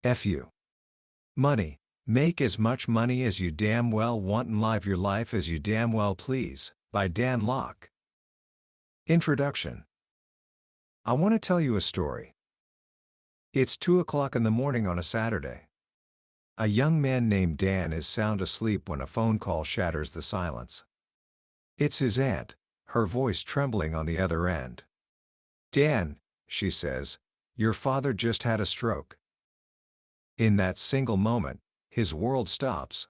F you. Money. Make as much money as you damn well want and live your life as you damn well please, by Dan Lok. Introduction. I want to tell you a story. It's 2 o'clock in the morning on a Saturday. A young man named Dan is sound asleep when a phone call shatters the silence. It's his aunt, her voice trembling on the other end. "Dan," she says, "your father just had a stroke." In that single moment, his world stops.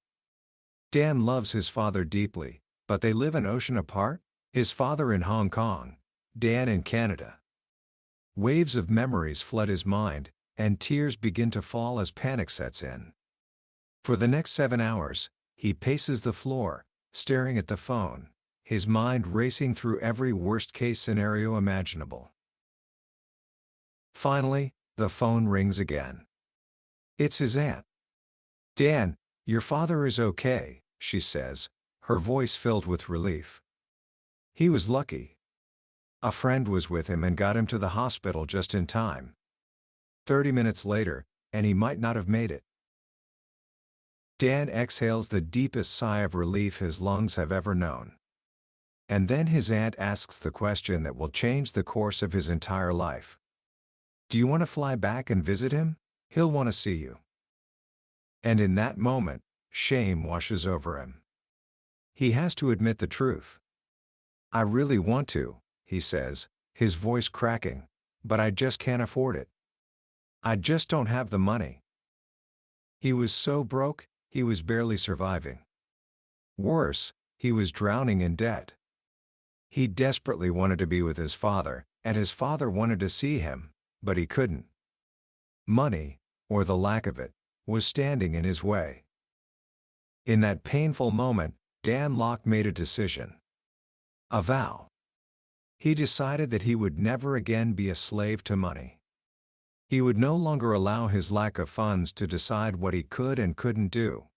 Dan loves his father deeply, but they live an ocean apart, his father in Hong Kong, Dan in Canada. Waves of memories flood his mind, and tears begin to fall as panic sets in. For the next 7 hours, he paces the floor, staring at the phone, his mind racing through every worst-case scenario imaginable. Finally, the phone rings again. It's his aunt. "Dan, your father is okay," she says, her voice filled with relief. "He was lucky. A friend was with him and got him to the hospital just in time. 30 minutes later, and he might not have made it." Dan exhales the deepest sigh of relief his lungs have ever known. And then his aunt asks the question that will change the course of his entire life. "Do you want to fly back and visit him? He'll want to see you." And in that moment, shame washes over him. He has to admit the truth. "I really want to," he says, his voice cracking, "but I just can't afford it. I just don't have the money." He was so broke, he was barely surviving. Worse, he was drowning in debt. He desperately wanted to be with his father, and his father wanted to see him, but he couldn't. Money, or the lack of it, was standing in his way. In that painful moment, Dan Lok made a decision. A vow. He decided that he would never again be a slave to money. He would no longer allow his lack of funds to decide what he could and couldn't do.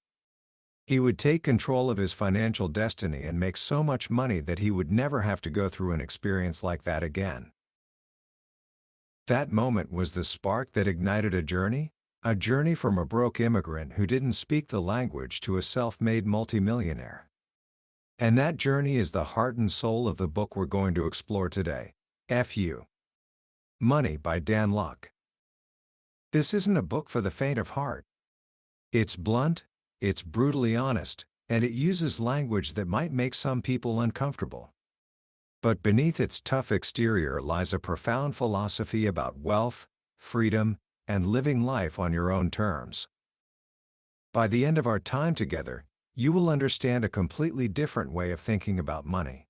He would take control of his financial destiny and make so much money that he would never have to go through an experience like that again. That moment was the spark that ignited a journey from a broke immigrant who didn't speak the language to a self-made multimillionaire. And that journey is the heart and soul of the book we're going to explore today, F You. Money by Dan Lok. This isn't a book for the faint of heart. It's blunt, it's brutally honest, and it uses language that might make some people uncomfortable. But beneath its tough exterior lies a profound philosophy about wealth, freedom, and living life on your own terms. By the end of our time together, you will understand a completely different way of thinking about money.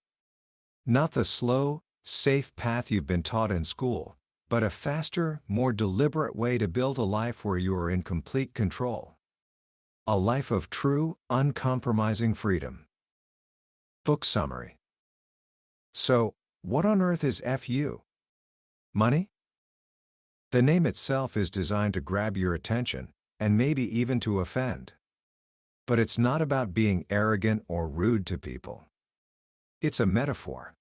Not the slow, safe path you've been taught in school, but a faster, more deliberate way to build a life where you are in complete control. A life of true, uncompromising freedom. Book summary. So, what on earth is FU? Money? The name itself is designed to grab your attention, and maybe even to offend. But it's not about being arrogant or rude to people. It's a metaphor.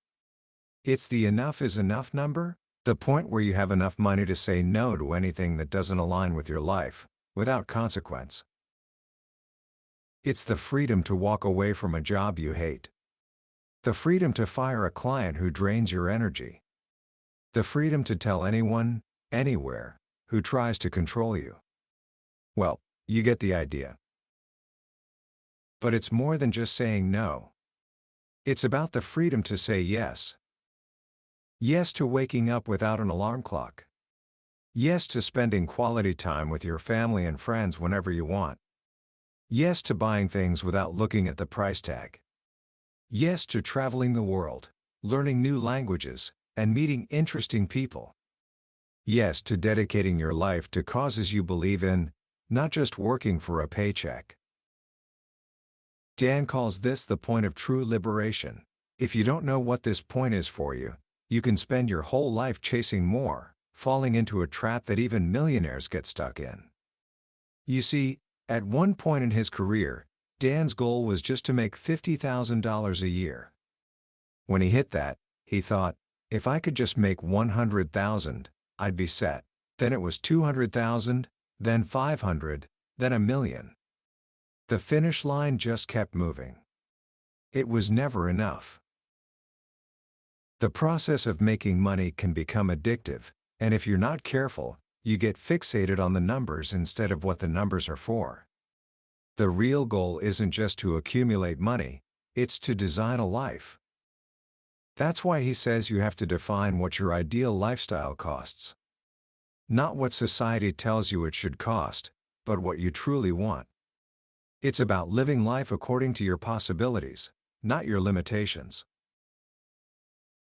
It's the enough is enough number, the point where you have enough money to say no to anything that doesn't align with your life, without consequence. It's the freedom to walk away from a job you hate. The freedom to fire a client who drains your energy. The freedom to tell anyone, anywhere, who tries to control you. Well, you get the idea. But it's more than just saying no. It's about the freedom to say yes. Yes to waking up without an alarm clock. Yes to spending quality time with your family and friends whenever you want. Yes to buying things without looking at the price tag. Yes to traveling the world, learning new languages, and meeting interesting people. Yes to dedicating your life to causes you believe in, not just working for a paycheck. Dan calls this the point of true liberation. If you don't know what this point is for you, you can spend your whole life chasing more, falling into a trap that even millionaires get stuck in. You see, at one point in his career, Dan's goal was just to make $50,000 a year. When he hit that, he thought, if I could just make $100,000, I'd be set. Then it was $200,000, then 500, then a million. The finish line just kept moving. It was never enough. The process of making money can become addictive, and if you're not careful, you get fixated on the numbers instead of what the numbers are for. The real goal isn't just to accumulate money, it's to design a life. That's why he says you have to define what your ideal lifestyle costs. Not what society tells you it should cost, but what you truly want. It's about living life according to your possibilities, not your limitations.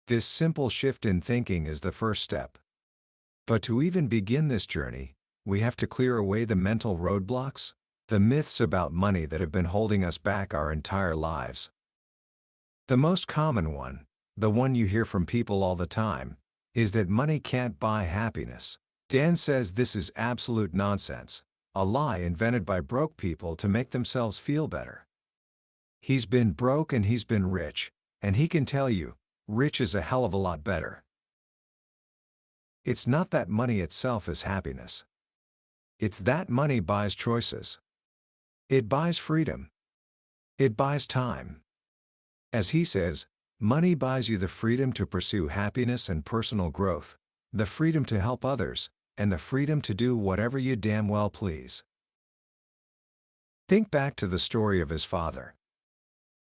This simple shift in thinking is the first step. But to even begin this journey, we have to clear away the mental roadblocks, the myths about money that have been holding us back our entire lives. The most common one, the one you hear from people all the time, is that money can't buy happiness. Dan says this is absolute nonsense, a lie invented by broke people to make themselves feel better. He's been broke and he's been rich, and he can tell you, rich is a hell of a lot better. It's not that money itself is happiness. It's that money buys choices. It buys freedom. It buys time. As he says, money buys you the freedom to pursue happiness and personal growth, the freedom to help others, and the freedom to do whatever you damn well please. Think back to the story of his father.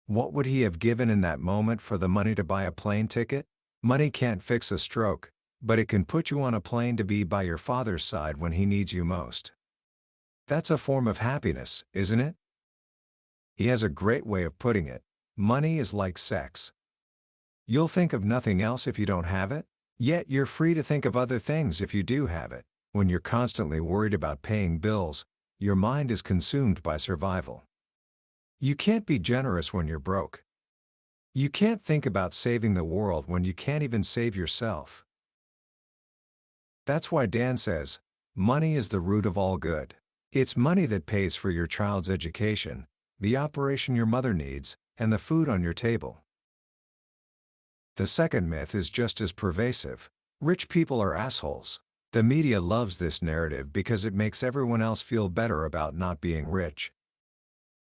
What would he have given in that moment for the money to buy a plane ticket? Money can't fix a stroke, but it can put you on a plane to be by your father's side when he needs you most. That's a form of happiness, isn't it? He has a great way of putting it. Money is like sex. You'll think of nothing else if you don't have it, yet you're free to think of other things if you do have it. When you're constantly worried about paying bills, your mind is consumed by survival. You can't be generous when you're broke. You can't think about saving the world when you can't even save yourself. That's why Dan says, money is the root of all good. It's money that pays for your child's education, the operation your mother needs, and the food on your table. The second myth is just as pervasive. Rich people are assholes. The media loves this narrative because it makes everyone else feel better about not being rich.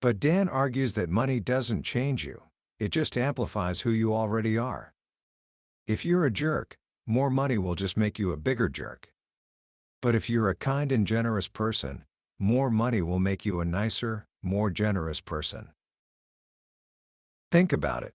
But Dan argues that money doesn't change you, it just amplifies who you already are. If you're a jerk, more money will just make you a bigger jerk. But if you're a kind and generous person, more money will make you a nicer, more generous person. Think about it.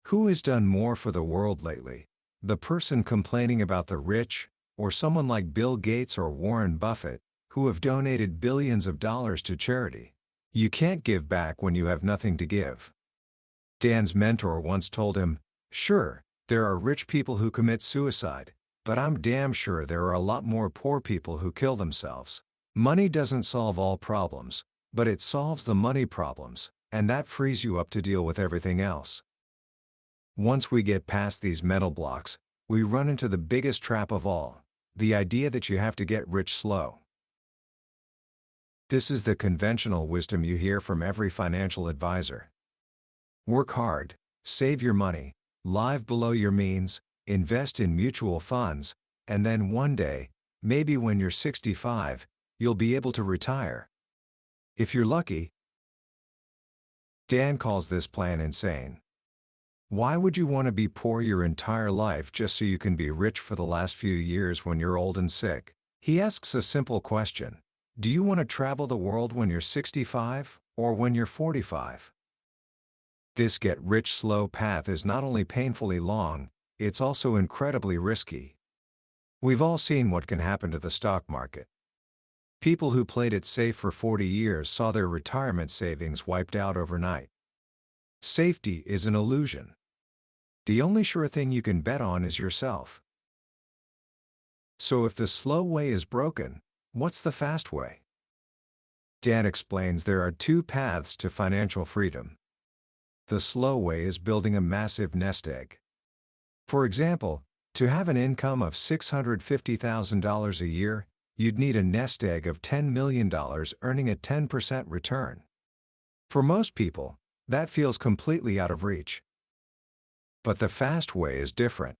Who has done more for the world lately? The person complaining about the rich, or someone like Bill Gates or Warren Buffett, who have donated billions of dollars to charity? You can't give back when you have nothing to give. Dan's mentor once told him, "Sure, there are rich people who commit suicide, but I'm damn sure there are a lot more poor people who kill themselves." Money doesn't solve all problems, but it solves the money problems, and that frees you up to deal with everything else. Once we get past these mental blocks, we run into the biggest trap of all, the idea that you have to get rich slow. This is the conventional wisdom you hear from every financial advisor. Work hard, save your money, live below your means, invest in mutual funds, and then one day, maybe when you're 65, you'll be able to retire. If you're lucky. Dan calls this plan insane. Why would you want to be poor your entire life just so you can be rich for the last few years when you're old and sick? He asks a simple question. Do you want to travel the world when you're 65, or when you're 45? This get-rich-slow path is not only painfully long, it's also incredibly risky. We've all seen what can happen to the stock market. People who played it safe for 40 years saw their retirement savings wiped out overnight. Safety is an illusion. The only sure thing you can bet on is yourself. So if the slow way is broken, what's the fast way? Dan explains there are two paths to financial freedom. The slow way is building a massive nest egg. For example, to have an income of $650,000 a year, you'd need a nest egg of $10 million earning a 10% return. For most people, that feels completely out of reach. But the fast way is different.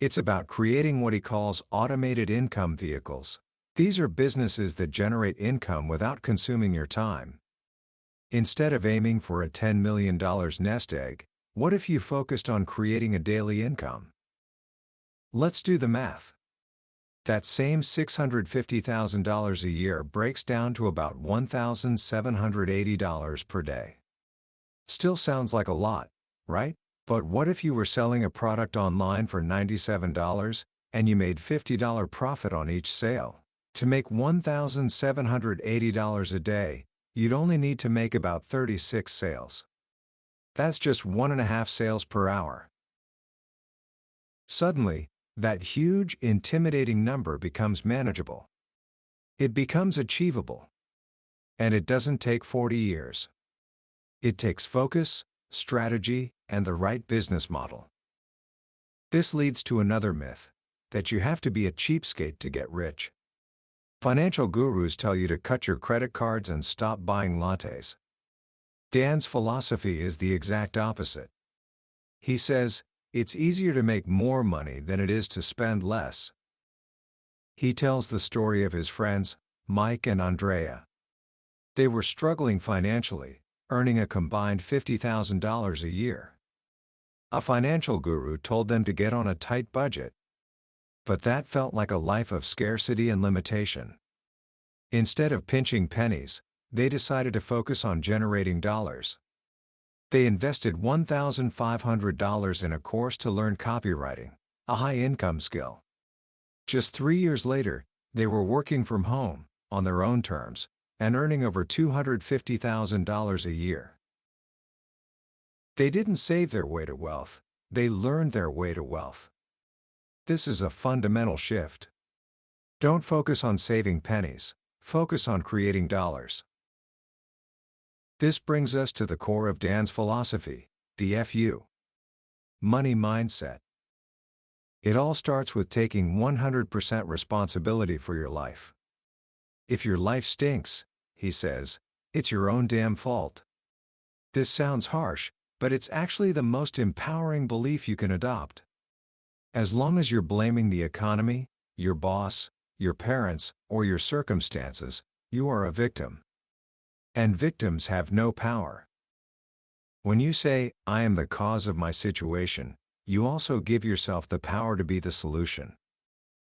It's about creating what he calls automated income vehicles. These are businesses that generate income without consuming your time. Instead of aiming for a $10 million nest egg, what if you focused on creating a daily income? Let's do the math. That same $650,000 a year breaks down to about $1,780 per day. Still sounds like a lot, right? But what if you were selling a product online for $97 and you made $50 profit on each sale? To make $1,780 a day, you'd only need to make about 36 sales. That's just 1.5 sales per hour. Suddenly, that huge, intimidating number becomes manageable. It becomes achievable. And it doesn't take 40 years. It takes focus, strategy, and the right business model. This leads to another myth, that you have to be a cheapskate to get rich. Financial gurus tell you to cut your credit cards and stop buying lattes. Dan's philosophy is the exact opposite. He says, it's easier to make more money than it is to spend less. He tells the story of his friends, Mike and Andrea. They were struggling financially, earning a combined $50,000 a year. A financial guru told them to get on a tight budget. But that felt like a life of scarcity and limitation. Instead of pinching pennies, they decided to focus on generating dollars. They invested $1,500 in a course to learn copywriting, a high-income skill. Just 3 years later, they were working from home, on their own terms, and earning over $250,000 a year. They didn't save their way to wealth, they learned their way to wealth. This is a fundamental shift. Don't focus on saving pennies, focus on creating dollars. This brings us to the core of Dan's philosophy, the FU. Money mindset. It all starts with taking 100% responsibility for your life. If your life stinks, he says, it's your own damn fault. This sounds harsh, but it's actually the most empowering belief you can adopt. As long as you're blaming the economy, your boss, your parents, or your circumstances, you are a victim. And victims have no power. When you say, I am the cause of my situation, you also give yourself the power to be the solution.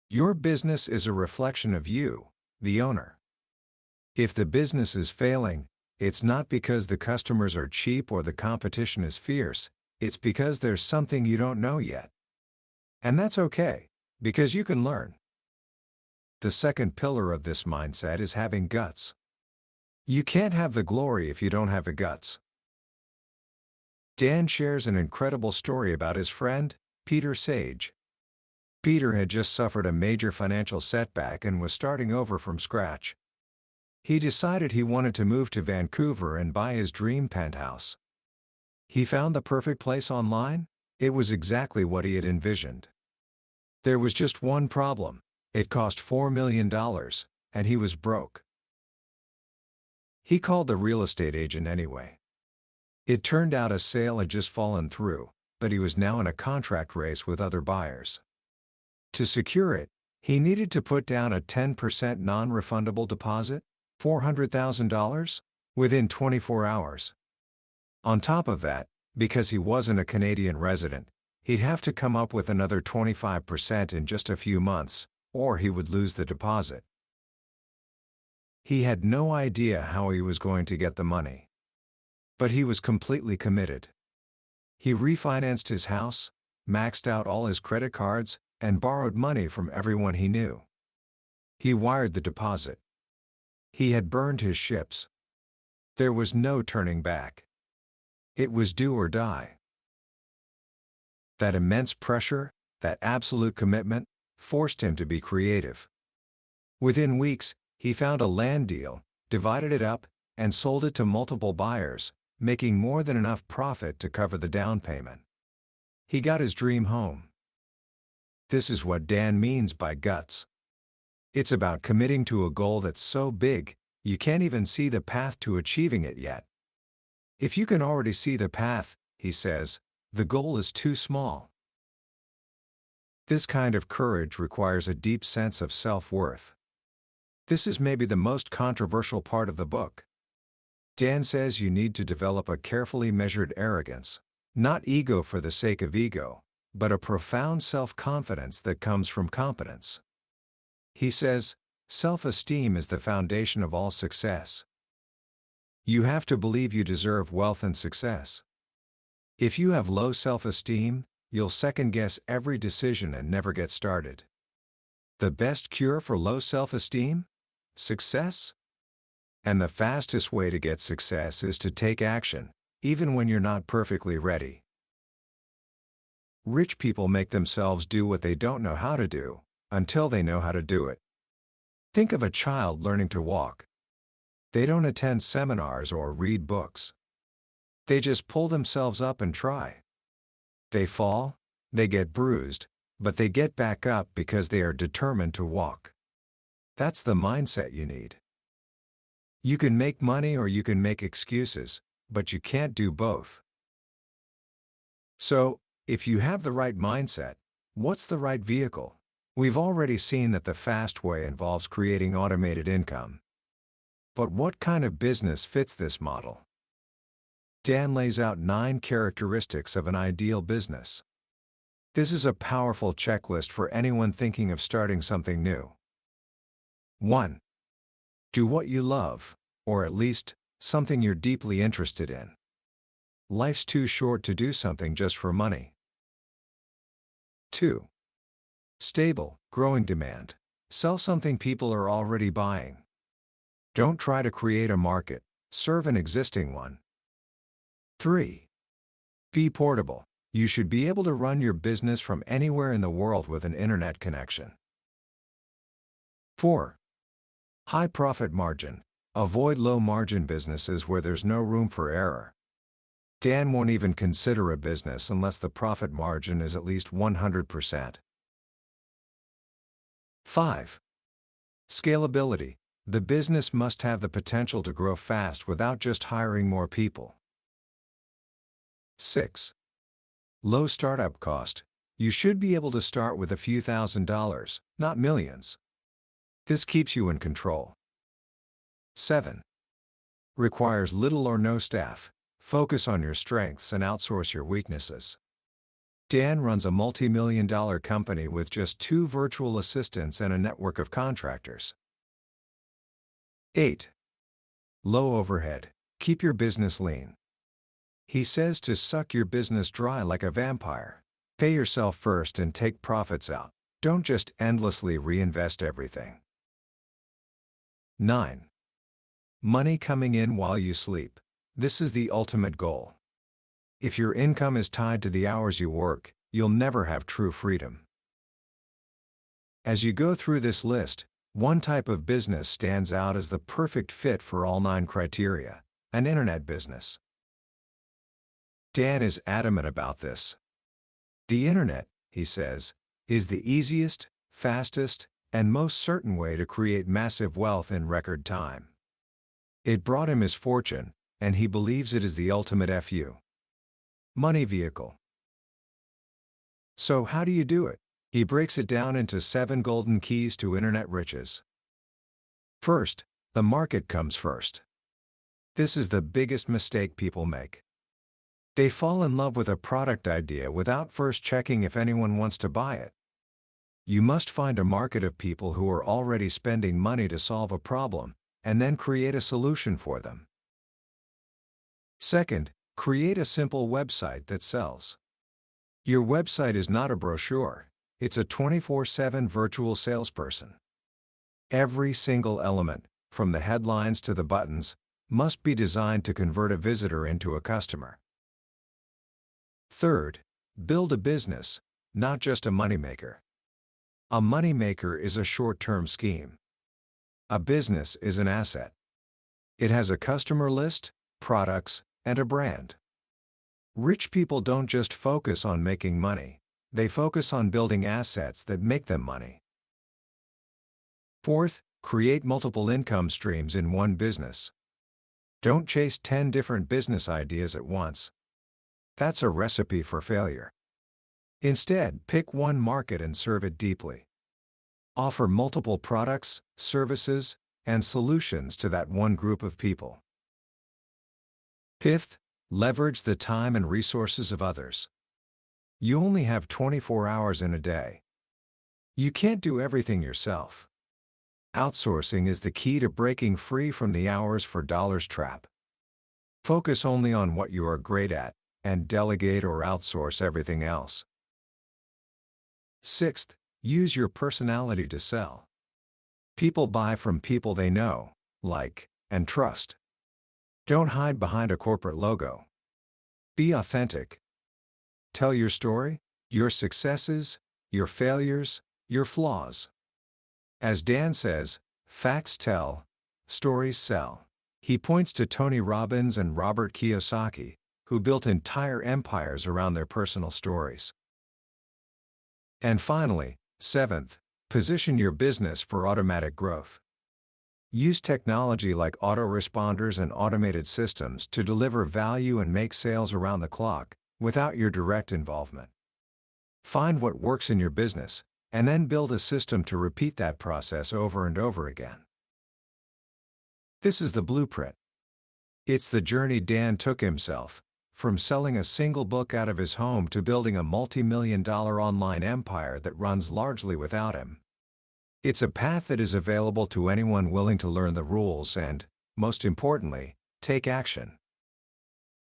Your business is a reflection of you, the owner. If the business is failing, it's not because the customers are cheap or the competition is fierce, it's because there's something you don't know yet. And that's okay, because you can learn. The second pillar of this mindset is having guts. You can't have the glory if you don't have the guts. Dan shares an incredible story about his friend, Peter Sage. Peter had just suffered a major financial setback and was starting over from scratch. He decided he wanted to move to Vancouver and buy his dream penthouse. He found the perfect place online? It was exactly what he had envisioned. There was just one problem. It cost $4 million, and he was broke. He called the real estate agent anyway. It turned out a sale had just fallen through, but he was now in a contract race with other buyers. To secure it, he needed to put down a 10% non-refundable deposit, $400,000, within 24 hours. On top of that, because he wasn't a Canadian resident, he'd have to come up with another 25% in just a few months, or he would lose the deposit. He had no idea how he was going to get the money. But he was completely committed. He refinanced his house, maxed out all his credit cards, and borrowed money from everyone he knew. He wired the deposit. He had burned his ships. There was no turning back. It was do or die. That immense pressure, that absolute commitment, forced him to be creative. Within weeks, he found a land deal, divided it up, and sold it to multiple buyers, making more than enough profit to cover the down payment. He got his dream home. This is what Dan means by guts. It's about committing to a goal that's so big, you can't even see the path to achieving it yet. If you can already see the path, he says, the goal is too small. This kind of courage requires a deep sense of self-worth. This is maybe the most controversial part of the book. Dan says you need to develop a carefully measured arrogance, not ego for the sake of ego, but a profound self-confidence that comes from competence. He says, self-esteem is the foundation of all success. You have to believe you deserve wealth and success. If you have low self-esteem, you'll second-guess every decision and never get started. The best cure for low self-esteem? Success? And the fastest way to get success is to take action, even when you're not perfectly ready. Rich people make themselves do what they don't know how to do, until they know how to do it. Think of a child learning to walk. They don't attend seminars or read books. They just pull themselves up and try. They fall, they get bruised, but they get back up because they are determined to walk. That's the mindset you need. You can make money or you can make excuses, but you can't do both. So, if you have the right mindset, what's the right vehicle? We've already seen that the fast way involves creating automated income. But what kind of business fits this model? Dan lays out 9 characteristics of an ideal business. This is a powerful checklist for anyone thinking of starting something new. 1. Do what you love, or at least, something you're deeply interested in. Life's too short to do something just for money. 2. Stable, growing demand. Sell something people are already buying. Don't try to create a market, serve an existing one. 3. Be portable. You should be able to run your business from anywhere in the world with an internet connection. 4. High profit margin. Avoid low-margin businesses where there's no room for error. Dan won't even consider a business unless the profit margin is at least 100%. 5. Scalability. The business must have the potential to grow fast without just hiring more people. 6. Low startup cost. You should be able to start with a few $1,000s, not millions. This keeps you in control. 7. Requires little or no staff. Focus on your strengths and outsource your weaknesses. Dan runs a multi-million-dollar company with just 2 virtual assistants and a network of contractors. 8. Low overhead. Keep your business lean. He says to suck your business dry like a vampire. Pay yourself first and take profits out. Don't just endlessly reinvest everything. 9. Money coming in while you sleep. This is the ultimate goal. If your income is tied to the hours you work, you'll never have true freedom. As you go through this list, one type of business stands out as the perfect fit for all 9 criteria: an internet business. Dan is adamant about this. The internet, he says, is the easiest, fastest, and most certain way to create massive wealth in record time. It brought him his fortune, and he believes it is the ultimate FU. Money vehicle. So how do you do it? He breaks it down into 7 golden keys to internet riches. First, the market comes first. This is the biggest mistake people make. They fall in love with a product idea without first checking if anyone wants to buy it. You must find a market of people who are already spending money to solve a problem, and then create a solution for them. Second, create a simple website that sells. Your website is not a brochure, it's a 24/7 virtual salesperson. Every single element, from the headlines to the buttons, must be designed to convert a visitor into a customer. Third, build a business, not just a moneymaker. A moneymaker is a short-term scheme. A business is an asset. It has a customer list, products, and a brand. Rich people don't just focus on making money, they focus on building assets that make them money. Fourth, create multiple income streams in one business. Don't chase 10 different business ideas at once. That's a recipe for failure. Instead, pick one market and serve it deeply. Offer multiple products, services, and solutions to that one group of people. Fifth, leverage the time and resources of others. You only have 24 hours in a day. You can't do everything yourself. Outsourcing is the key to breaking free from the hours for dollars trap. Focus only on what you are great at, and delegate or outsource everything else. Sixth, use your personality to sell. People buy from people they know, like, and trust. Don't hide behind a corporate logo. Be authentic. Tell your story, your successes, your failures, your flaws. As Dan says, facts tell, stories sell. He points to Tony Robbins and Robert Kiyosaki, who built entire empires around their personal stories. And finally, seventh, position your business for automatic growth. Use technology like autoresponders and automated systems to deliver value and make sales around the clock, without your direct involvement. Find what works in your business, and then build a system to repeat that process over and over again. This is the blueprint. It's the journey Dan took himself, from selling a single book out of his home to building a multi-million-dollar online empire that runs largely without him. It's a path that is available to anyone willing to learn the rules and, most importantly, take action.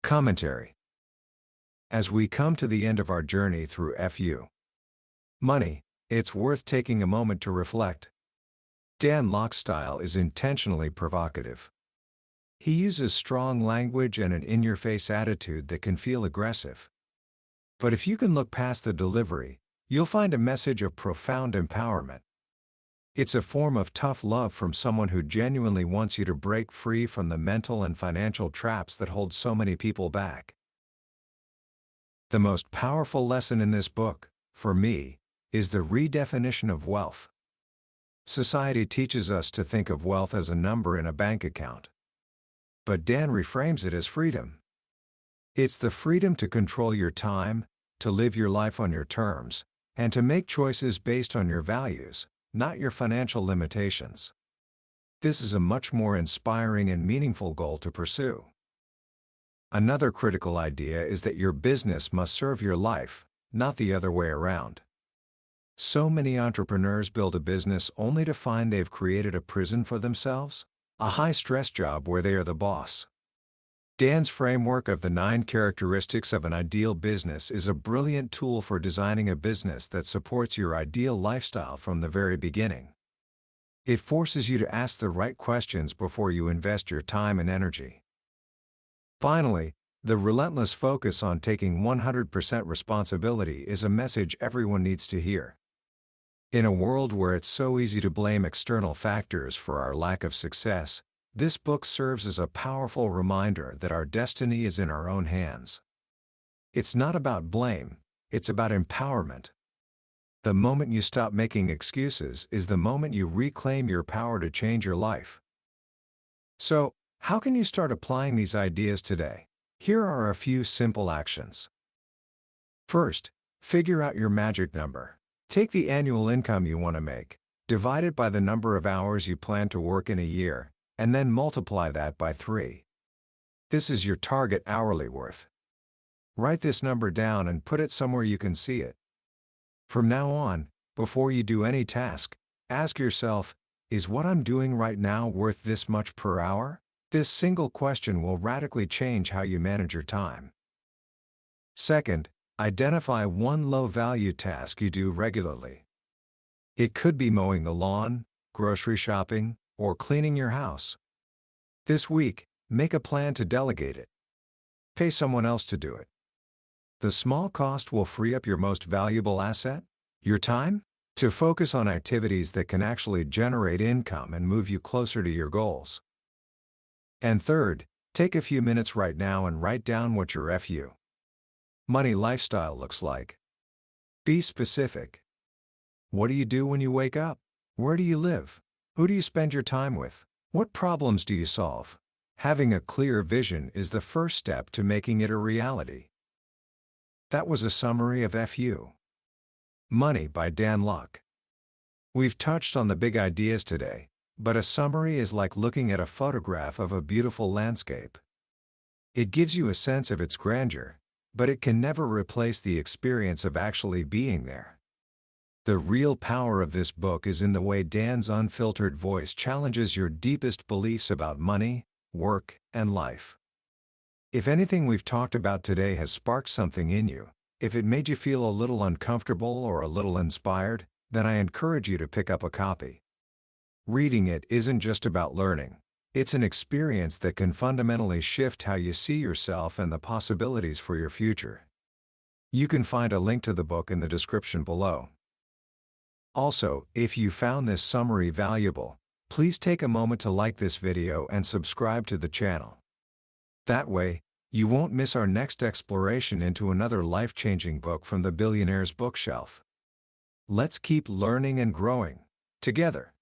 Commentary. As we come to the end of our journey through FU Money, it's worth taking a moment to reflect. Dan Lok's style is intentionally provocative. He uses strong language and an in-your-face attitude that can feel aggressive. But if you can look past the delivery, you'll find a message of profound empowerment. It's a form of tough love from someone who genuinely wants you to break free from the mental and financial traps that hold so many people back. The most powerful lesson in this book, for me, is the redefinition of wealth. Society teaches us to think of wealth as a number in a bank account. But Dan reframes it as freedom. It's the freedom to control your time, to live your life on your terms, and to make choices based on your values, not your financial limitations. This is a much more inspiring and meaningful goal to pursue. Another critical idea is that your business must serve your life, not the other way around. So many entrepreneurs build a business only to find they've created a prison for themselves, a high-stress job where they are the boss. Dan's framework of the 9 characteristics of an ideal business is a brilliant tool for designing a business that supports your ideal lifestyle from the very beginning. It forces you to ask the right questions before you invest your time and energy. Finally, the relentless focus on taking 100% responsibility is a message everyone needs to hear. In a world where it's so easy to blame external factors for our lack of success, this book serves as a powerful reminder that our destiny is in our own hands. It's not about blame, it's about empowerment. The moment you stop making excuses is the moment you reclaim your power to change your life. So, how can you start applying these ideas today? Here are a few simple actions. First, figure out your magic number. Take the annual income you want to make, divide it by the number of hours you plan to work in a year, and then multiply that by 3. This is your target hourly worth. Write this number down and put it somewhere you can see it. From now on, before you do any task, ask yourself, is what I'm doing right now worth this much per hour? This single question will radically change how you manage your time. Second, identify one low-value task you do regularly. It could be mowing the lawn, grocery shopping, or cleaning your house. This week, make a plan to delegate it. Pay someone else to do it. The small cost will free up your most valuable asset, your time, to focus on activities that can actually generate income and move you closer to your goals. And third, take a few minutes right now and write down what your FU money lifestyle looks like. Be specific. What do you do when you wake up? Where do you live? Who do you spend your time with? What problems do you solve? Having a clear vision is the first step to making it a reality. That was a summary of FU Money by Dan Lok. We've touched on the big ideas today, but a summary is like looking at a photograph of a beautiful landscape. It gives you a sense of its grandeur, but it can never replace the experience of actually being there. The real power of this book is in the way Dan's unfiltered voice challenges your deepest beliefs about money, work, and life. If anything we've talked about today has sparked something in you, if it made you feel a little uncomfortable or a little inspired, then I encourage you to pick up a copy. Reading it isn't just about learning. It's an experience that can fundamentally shift how you see yourself and the possibilities for your future. You can find a link to the book in the description below. Also, if you found this summary valuable, please take a moment to like this video and subscribe to the channel. That way, you won't miss our next exploration into another life-changing book from the billionaire's bookshelf. Let's keep learning and growing together.